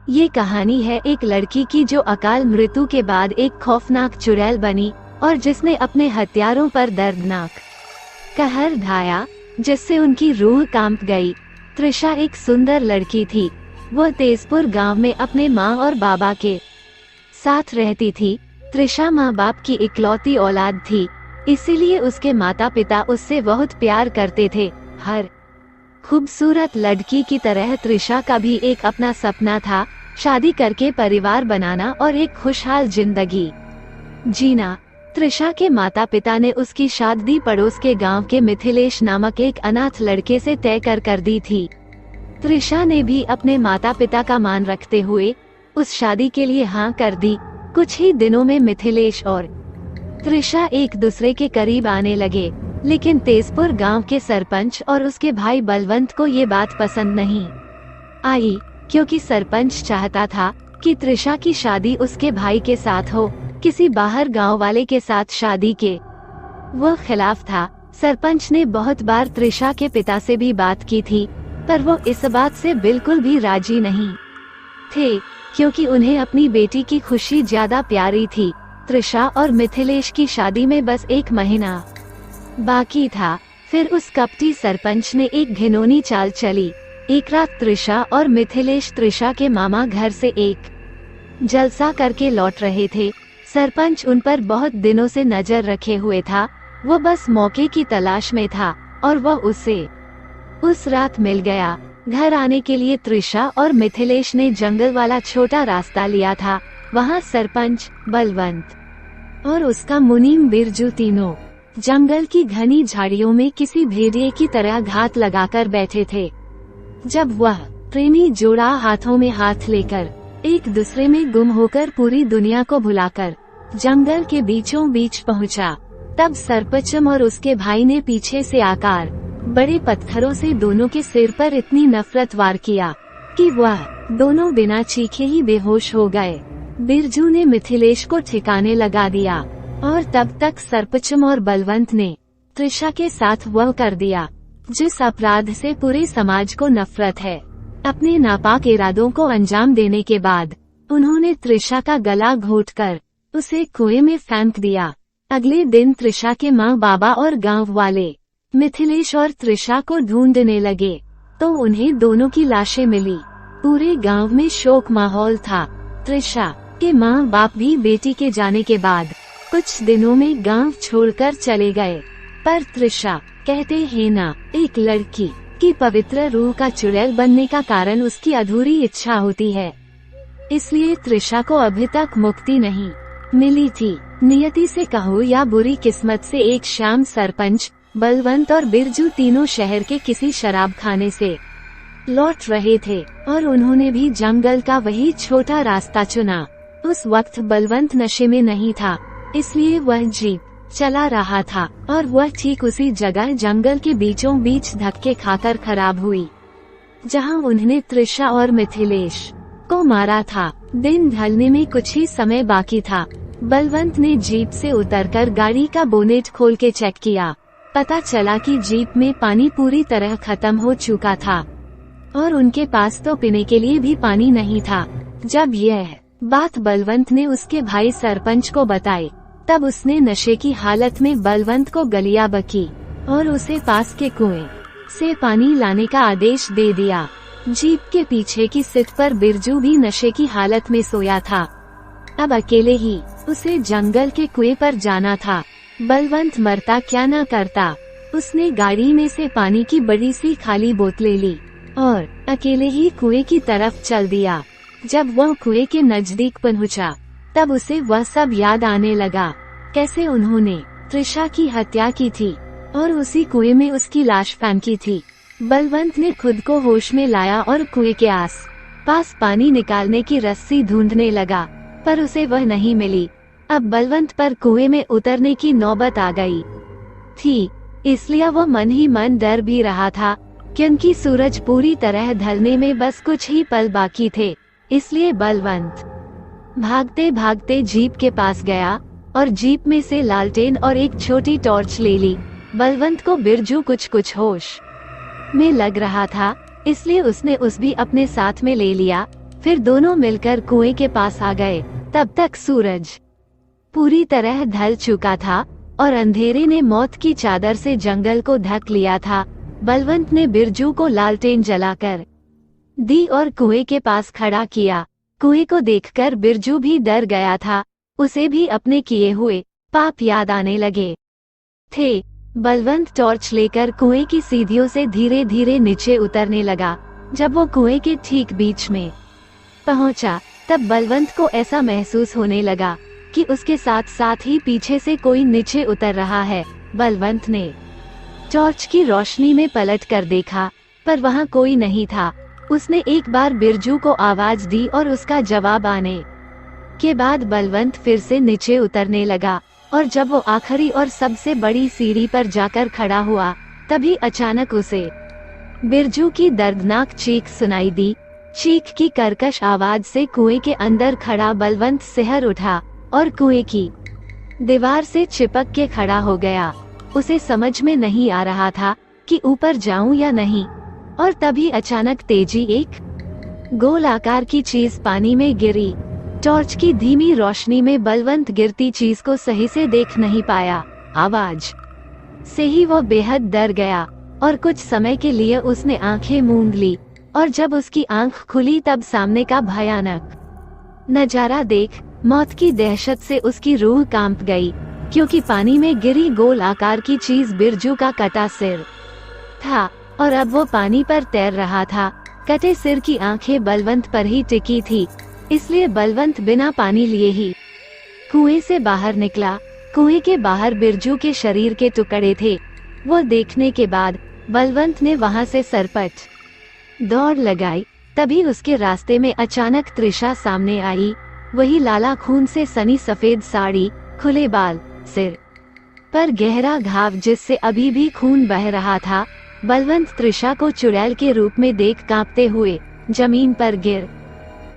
ये कहानी है एक लड़की की जो अकाल मृत्यु के बाद एक खौफनाक चुड़ैल बनी और जिसने अपने हत्यारों पर दर्दनाक कहर ढाया, जिससे उनकी रूह कांप गई। त्रिशा एक सुंदर लड़की थी। वह तेजपुर गांव में अपने माँ और बाबा के साथ रहती थी। त्रिशा माँ बाप की इकलौती औलाद थी, इसीलिए उसके माता पिता उससे बहुत प्यार करते थे। हर खूबसूरत लड़की की तरह त्रिशा का भी एक अपना सपना था, शादी करके परिवार बनाना और एक खुशहाल जिंदगी जीना। त्रिशा के माता पिता ने उसकी शादी पड़ोस के गांव के मिथिलेश नामक एक अनाथ लड़के से तय कर दी थी। त्रिशा ने भी अपने माता पिता का मान रखते हुए उस शादी के लिए हाँ कर दी। कुछ ही दिनों में मिथिलेश और त्रिशा एक दूसरे के करीब आने लगे, लेकिन तेजपुर गांव के सरपंच और उसके भाई बलवंत को ये बात पसंद नहीं आई, क्योंकि सरपंच चाहता था कि त्रिशा की शादी उसके भाई के साथ हो, किसी बाहर गांव वाले के साथ शादी के वह खिलाफ था। सरपंच ने बहुत बार त्रिशा के पिता से भी बात की थी, पर वो इस बात से बिल्कुल भी राजी नहीं थे, क्योंकि उन्हें अपनी बेटी की खुशी ज्यादा प्यारी थी। त्रिशा और मिथिलेश की शादी में बस 1 महीना बाकी था। फिर उस कपटी सरपंच ने एक घिनौनी चाल चली। एक रात त्रिशा और मिथिलेश त्रिशा के मामा घर से एक जलसा करके लौट रहे थे। सरपंच उन पर बहुत दिनों से नजर रखे हुए था। वो बस मौके की तलाश में था और वह उसे उस रात मिल गया। घर आने के लिए त्रिशा और मिथिलेश ने जंगल वाला छोटा रास्ता लिया था। वहाँ सरपंच, बलवंत और उसका मुनीम बिरजू तीनों जंगल की घनी झाड़ियों में किसी भेड़िए की तरह घात लगाकर बैठे थे। जब वह प्रेमी जोड़ा हाथों में हाथ लेकर एक दूसरे में गुम होकर पूरी दुनिया को भुलाकर जंगल के बीचों बीच पहुंचा, तब सरपंचम और उसके भाई ने पीछे से आकार बड़े पत्थरों से दोनों के सिर पर इतनी नफरत वार किया कि वह दोनों बिना चीखे ही बेहोश हो गए। बिरजू ने मिथिलेश को ठिकाने लगा दिया और तब तक सरपंचम और बलवंत ने त्रिशा के साथ वह कर दिया जिस अपराध से पूरे समाज को नफरत है। अपने नापाक इरादों को अंजाम देने के बाद उन्होंने त्रिशा का गला घोंटकर उसे कुएं में फेंक दिया। अगले दिन त्रिशा के माँ बाबा और गांव वाले मिथिलेश और त्रिशा को ढूंढने लगे, तो उन्हें दोनों की लाशें मिली। पूरे गांव में शोक माहौल था। त्रिशा के माँ बाप भी बेटी के जाने के बाद कुछ दिनों में गांव छोड़कर चले गए। पर त्रिशा कहते हैं ना, एक लड़की की पवित्र रूह का चुड़ैल बनने का कारण उसकी अधूरी इच्छा होती है। इसलिए त्रिशा को अभी तक मुक्ति नहीं मिली थी। नियति से कहो या बुरी किस्मत से एक शाम सरपंच, बलवंत और बिरजू तीनों शहर के किसी शराब खाने से लौट रहे थे और उन्होंने भी जंगल का वही छोटा रास्ता चुना। उस वक्त बलवंत नशे में नहीं था, इसलिए वह जीप चला रहा था और वह ठीक उसी जगह जंगल के बीचों बीच धक्के खाकर खराब हुई जहां उन्होंने त्रिशा और मिथिलेश को मारा था। दिन ढलने में कुछ ही समय बाकी था। बलवंत ने जीप से उतरकर गाड़ी का बोनेट खोल के चेक किया। पता चला कि जीप में पानी पूरी तरह खत्म हो चुका था और उनके पास तो पीने के लिए भी पानी नहीं था। जब यह बात बलवंत ने उसके भाई सरपंच को बताई, तब उसने नशे की हालत में बलवंत को गलिया बकी और उसे पास के कुएं से पानी लाने का आदेश दे दिया। जीप के पीछे की सीट पर बिरजू भी नशे की हालत में सोया था। अब अकेले ही उसे जंगल के कुएं पर जाना था। बलवंत मरता क्या न करता। उसने गाड़ी में से पानी की बड़ी सी खाली बोतलें ली और अकेले ही कुएं की तरफ चल दिया। जब वह कुएं के नजदीक पहुंचा, तब उसे वह सब याद आने लगा, कैसे उन्होंने त्रिशा की हत्या की थी और उसी कुएं में उसकी लाश फेंकी थी। बलवंत ने खुद को होश में लाया और कुएं के आस पास पानी निकालने की रस्सी ढूंढने लगा, पर उसे वह नहीं मिली। अब बलवंत पर कुएं में उतरने की नौबत आ गई थी, इसलिए वह मन ही मन डर भी रहा था, क्योंकि सूरज पूरी तरह ढलने में बस कुछ ही पल बाकी थे। इसलिए बलवंत भागते भागते जीप के पास गया और जीप में से लालटेन और एक छोटी टॉर्च ले ली। बलवंत को बिरजू कुछ होश में लग रहा था, इसलिए उसने उस भी अपने साथ में ले लिया। फिर दोनों मिलकर कुएं के पास आ गए। तब तक सूरज पूरी तरह ढल चुका था और अंधेरे ने मौत की चादर से जंगल को ढक लिया था। बलवंत ने बिरजू को लालटेन जलाकर दी और कुएं के पास खड़ा किया। कुएं को देखकर बिरजू भी डर गया था। उसे भी अपने किए हुए पाप याद आने लगे थे। बलवंत टॉर्च लेकर कुएं की सीढ़ियों से धीरे धीरे नीचे उतरने लगा। जब वो कुएं के ठीक बीच में पहुंचा, तब बलवंत को ऐसा महसूस होने लगा कि उसके साथ साथ ही पीछे से कोई नीचे उतर रहा है। बलवंत ने टॉर्च की रोशनी में पलट कर देखा, पर वहाँ कोई नहीं था। उसने एक बार बिरजू को आवाज दी और उसका जवाब आने के बाद बलवंत फिर से नीचे उतरने लगा। और जब वो आखिरी और सबसे बड़ी सीढ़ी पर जाकर खड़ा हुआ, तभी अचानक उसे बिरजू की दर्दनाक चीख सुनाई दी। चीख की कर्कश आवाज से कुएं के अंदर खड़ा बलवंत सिहर उठा और कुएं की दीवार से चिपक के खड़ा हो गया। उसे समझ में नहीं आ रहा था कि ऊपर जाऊं या नहीं। और तभी अचानक तेजी एक गोल आकार की चीज पानी में गिरी। टॉर्च की धीमी रोशनी में बलवंत गिरती चीज को सही से देख नहीं पाया। आवाज से ही वो बेहद डर गया और कुछ समय के लिए उसने आंखें मूंद ली। और जब उसकी आंख खुली, तब सामने का भयानक नजारा देख मौत की दहशत से उसकी रूह कांप गई, क्योंकि पानी में गिरी गोल आकार की चीज बिरजू का कटा सिर था और अब वो पानी पर तैर रहा था। कटे सिर की आंखें बलवंत पर ही टिकी थी, इसलिए बलवंत बिना पानी लिए ही कुएं से बाहर निकला। कुएं के बाहर बिरजू के शरीर के टुकड़े थे। वो देखने के बाद बलवंत ने वहां से सरपट दौड़ लगाई। तभी उसके रास्ते में अचानक त्रिशा सामने आई। वही लाला खून से सनी सफेद साड़ी, खुले बाल, सिर पर गहरा घाव जिससे अभी भी खून बह रहा था। बलवंत त्रिशा को चुड़ैल के रूप में देख कांपते हुए जमीन पर गिर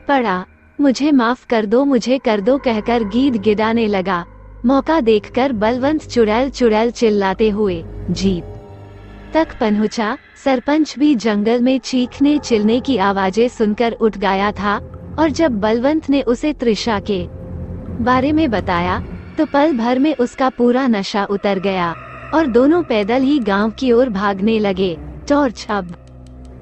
पड़ा। मुझे माफ कर दो, मुझे कर दो कहकर गीत गिड़ाने लगा। मौका देखकर बलवंत चुड़ैल चुड़ैल चिल्लाते हुए जीप तक पहुंचा। सरपंच भी जंगल में चीखने चिल्लाने की आवाजें सुनकर उठ गया था। और जब बलवंत ने उसे त्रिशा के बारे में बताया, तो पल भर में उसका पूरा नशा उतर गया और दोनों पैदल ही गांव की ओर भागने लगे। टॉर्च अब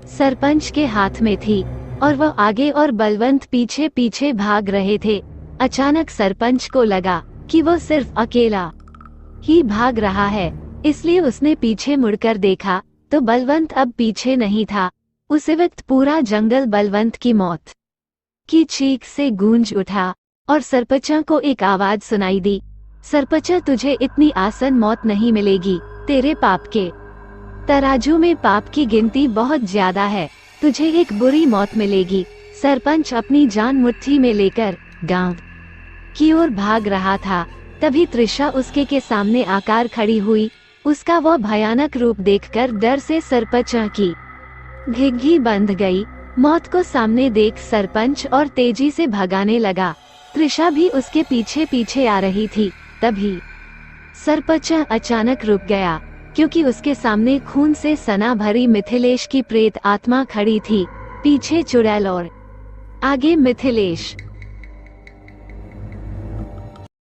सरपंच के हाथ में थी और वह आगे और बलवंत पीछे पीछे भाग रहे थे। अचानक सरपंच को लगा कि वो सिर्फ अकेला ही भाग रहा है, इसलिए उसने पीछे मुड़कर देखा तो बलवंत अब पीछे नहीं था। उसी वक्त पूरा जंगल बलवंत की मौत की चीख से गूंज उठा और सरपंचा को एक आवाज सुनाई दी। सरपंचा, तुझे इतनी आसान मौत नहीं मिलेगी। तेरे पाप के तराजू में पाप की गिनती बहुत ज्यादा है। तुझे एक बुरी मौत मिलेगी। सरपंच अपनी जान मुट्ठी में लेकर गांव की ओर भाग रहा था। तभी त्रिशा उसके के सामने आकर खड़ी हुई। उसका वह भयानक रूप देखकर डर से सरपंचा की घिघी बंध गई। मौत को सामने देख सरपंच और तेजी से भगाने लगा। त्रिशा भी उसके पीछे पीछे आ रही थी। तभी सरपंचा अचानक रुक गया, क्योंकि उसके सामने खून से सना भरी मिथिलेश की प्रेत आत्मा खड़ी थी। पीछे चुड़ैल और आगे मिथिलेश।